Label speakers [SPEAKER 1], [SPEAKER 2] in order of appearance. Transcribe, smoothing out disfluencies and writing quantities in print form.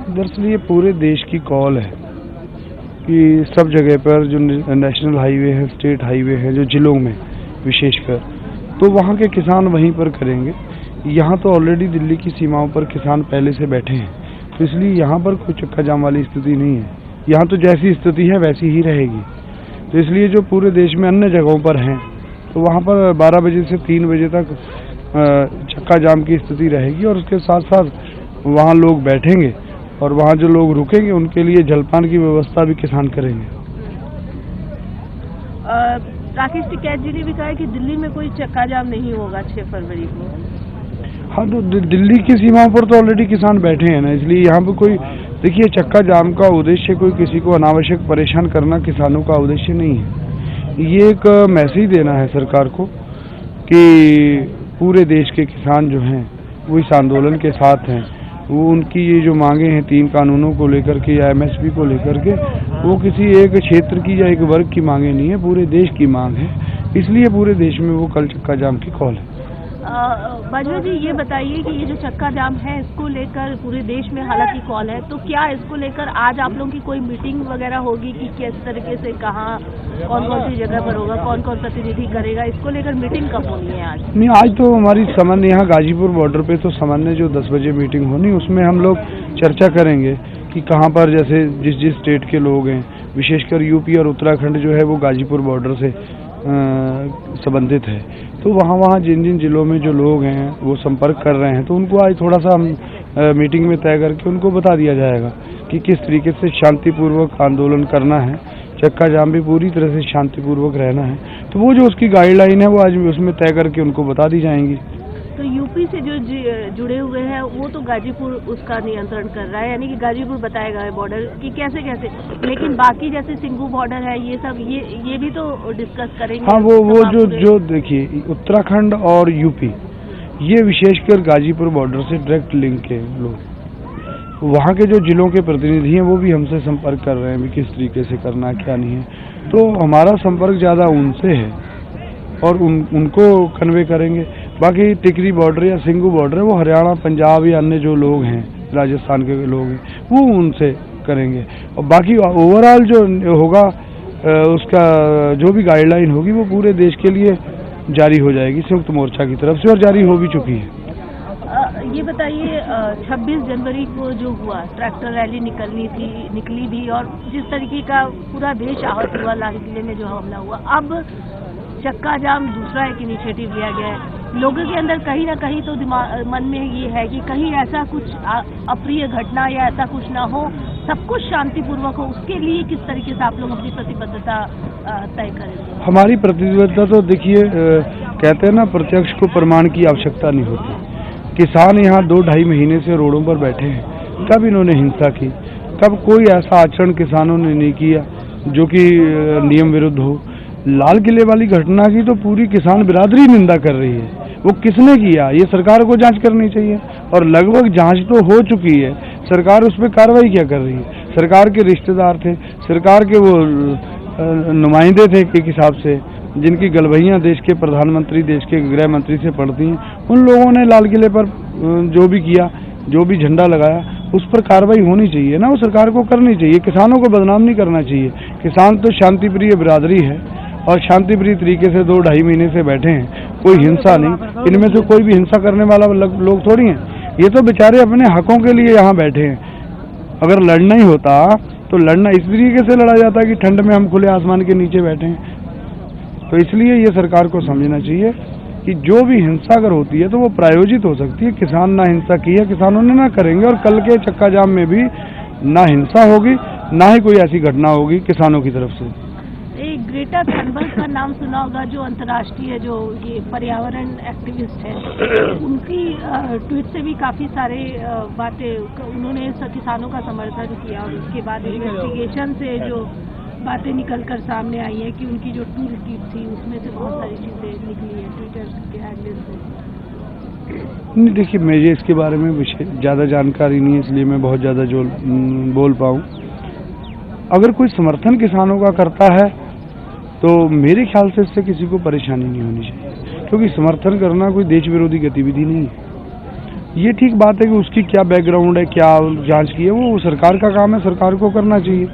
[SPEAKER 1] दरअसल ये पूरे देश की कॉल है कि सब जगह पर जो नेशनल हाईवे है, स्टेट हाईवे है, जो जिलों में विशेषकर, तो वहाँ के किसान वहीं पर करेंगे। यहाँ तो ऑलरेडी दिल्ली की सीमाओं पर किसान पहले से बैठे हैं, तो इसलिए यहाँ पर कोई चक्का जाम वाली स्थिति नहीं है। यहाँ तो जैसी स्थिति है वैसी ही रहेगी। तो इसलिए जो पूरे देश में अन्य जगहों पर हैं, तो वहाँ पर 12 बजे से 3 बजे तक चक्का जाम की स्थिति रहेगी और उसके साथ साथ वहाँ लोग बैठेंगे और वहाँ जो लोग रुकेंगे उनके लिए जलपान की व्यवस्था भी किसान करेंगे।
[SPEAKER 2] राकेश टिकैत जी ने भी कहा है कि दिल्ली में कोई चक्का जाम नहीं होगा 6 फरवरी को।
[SPEAKER 1] हाँ, तो दिल्ली की सीमाओं पर तो ऑलरेडी किसान बैठे हैं ना, इसलिए यहाँ पर कोई, देखिए, चक्का जाम का उद्देश्य कोई किसी को अनावश्यक परेशान करना किसानों का उद्देश्य नहीं है। ये एक मैसेज देना है सरकार को कि पूरे देश के किसान जो हैं वो इस आंदोलन के साथ हैं। वो उनकी ये जो मांगे हैं 3 कानूनों को लेकर के या एमएसपी को लेकर के, वो किसी एक क्षेत्र की या एक वर्ग की मांगे नहीं है, पूरे देश की मांग है। इसलिए पूरे देश में वो कल चक्का जाम की कॉल है।
[SPEAKER 2] बाजवा जी, ये बताइए कि ये जो चक्का जाम है इसको लेकर पूरे देश में हालांकि कॉल है, तो क्या इसको लेकर आज आप लोगों की कोई मीटिंग वगैरह होगी कि किस तरीके से, कहाँ, कौन कौन सी जगह पर होगा, कौन कौन प्रतिनिधि करेगा, इसको लेकर मीटिंग कब होनी है आज?
[SPEAKER 1] नहीं, आज तो हमारी सामान्य यहाँ गाजीपुर बॉर्डर पे तो सामान्य जो 10 बजे मीटिंग होनी, उसमें हम लोग चर्चा करेंगे कि कहाँ पर जैसे जिस स्टेट के लोग हैं, विशेषकर यूपी और उत्तराखंड जो है वो गाजीपुर बॉर्डर से संबंधित है, तो वहाँ जिन जिलों में जो लोग हैं वो संपर्क कर रहे हैं, तो उनको आज थोड़ा सा हम मीटिंग में तय करके उनको बता दिया जाएगा कि किस तरीके से शांतिपूर्वक आंदोलन करना है। चक्का जाम भी पूरी तरह से शांतिपूर्वक रहना है, तो वो जो उसकी गाइडलाइन है वो आज उसमें तय करके उनको बता दी जाएंगी।
[SPEAKER 2] तो यूपी से जो जुड़े हुए हैं वो तो गाजीपुर उसका नियंत्रण कर रहा है, यानी कि गाजीपुर बताएगा है बॉर्डर कि कैसे कैसे, लेकिन बाकी जैसे सिंघू बॉर्डर है, ये सब ये भी तो डिस्कस करेंगे।
[SPEAKER 1] हाँ, वो जो देखिए, उत्तराखंड और यूपी ये विशेषकर गाजीपुर बॉर्डर से डायरेक्ट लिंक है लोग, वहाँ के जो जिलों के प्रतिनिधि हैं वो भी हमसे संपर्क कर रहे हैं भी किस तरीके से करना है, क्या नहीं है, तो हमारा संपर्क ज़्यादा उनसे है और उनको कन्वे करेंगे। बाकी टिकरी बॉर्डर या सिंघू बॉर्डर है वो हरियाणा, पंजाब या अन्य जो लोग हैं, राजस्थान के लोग हैं, वो उनसे करेंगे। और बाकी ओवरऑल जो होगा उसका जो भी गाइडलाइन होगी वो पूरे देश के लिए जारी हो जाएगी संयुक्त मोर्चा की तरफ से, और जारी हो भी चुकी है।
[SPEAKER 2] ये बताइए, 26 जनवरी को जो हुआ ट्रैक्टर रैली निकली भी, और जिस तरीके का पूरा देश आहत हुआ, लाल किले में जो हमला हुआ, अब चक्का जाम दूसरा एक इनिशिएटिव लिया गया है। लोगों के अंदर कहीं ना कहीं तो मन में ये है कि कहीं ऐसा कुछ अप्रिय घटना या ऐसा कुछ ना हो, सब कुछ शांतिपूर्वक हो, उसके लिए किस तरीके से आप लोग अपनी प्रतिबद्धता तय करेंगे? हमारी
[SPEAKER 1] प्रतिबद्धता तो देखिए, कहते हैं ना, प्रत्यक्ष को प्रमाण की आवश्यकता नहीं होती। किसान यहाँ 2-2.5 महीने से रोडों पर बैठे हैं, कब इन्होंने हिंसा की, कब कोई ऐसा आचरण किसानों ने नहीं किया जो कि नियम विरुद्ध हो। लाल किले वाली घटना की तो पूरी किसान बिरादरी निंदा कर रही है, वो किसने किया ये सरकार को जांच करनी चाहिए, और लगभग जांच तो हो चुकी है, सरकार उस पर कार्रवाई क्या कर रही है? सरकार के रिश्तेदार थे, सरकार के वो नुमाइंदे थे एक हिसाब से, जिनकी गलबहियाँ देश के प्रधानमंत्री, देश के गृह मंत्री से पड़ती हैं, उन लोगों ने लाल किले पर जो भी किया, जो भी झंडा लगाया, उस पर कार्रवाई होनी चाहिए ना, वो सरकार को करनी चाहिए। किसानों को बदनाम नहीं करना चाहिए। किसान तो शांतिप्रिय बिरादरी है और शांतिप्रिय तरीके से 2-2.5 महीने से बैठे हैं, कोई हिंसा नहीं, इनमें से कोई भी हिंसा करने वाला लोग थोड़ी हैं। ये तो बेचारे अपने हकों के लिए यहाँ बैठे हैं। अगर लड़ना ही होता तो लड़ना इस तरीके से लड़ा जाता कि ठंड में हम खुले आसमान के नीचे बैठे हैं। तो इसलिए ये सरकार को समझना चाहिए कि जो भी हिंसा अगर होती है तो वो प्रायोजित हो सकती है। किसान ना हिंसा की है, किसानों ने ना करेंगे, और कल के चक्का जाम में भी ना हिंसा होगी, ना ही कोई ऐसी घटना होगी किसानों की तरफ से।
[SPEAKER 2] एक ग्रेटा थनबर्ग का नाम सुना होगा, जो अंतर्राष्ट्रीय जो ये पर्यावरण एक्टिविस्ट है, उनकी ट्वीट से भी काफी सारे बातें उन्होंने किसानों का समर्थन किया, और उसके बाद इन्वेस्टिगेशन से जो बातें निकलकर सामने आई है कि उनकी जो टूल किट थी उसमें से बहुत सारी चीजें निकली है ट्विटर के हैंडल से।
[SPEAKER 1] नहीं, देखिए, मुझे इसके बारे में ज़्यादा जानकारी नहीं है, इसलिए मैं बहुत ज़्यादा जो बोल पाऊँ। अगर कोई समर्थन किसानों का करता है तो मेरे ख्याल से इससे किसी को परेशानी नहीं होनी चाहिए, क्योंकि समर्थन करना कोई देश विरोधी गतिविधि नहीं है। ये ठीक बात है कि उसकी क्या बैकग्राउंड है, क्या जांच की है, वो सरकार का काम है, सरकार को करना चाहिए।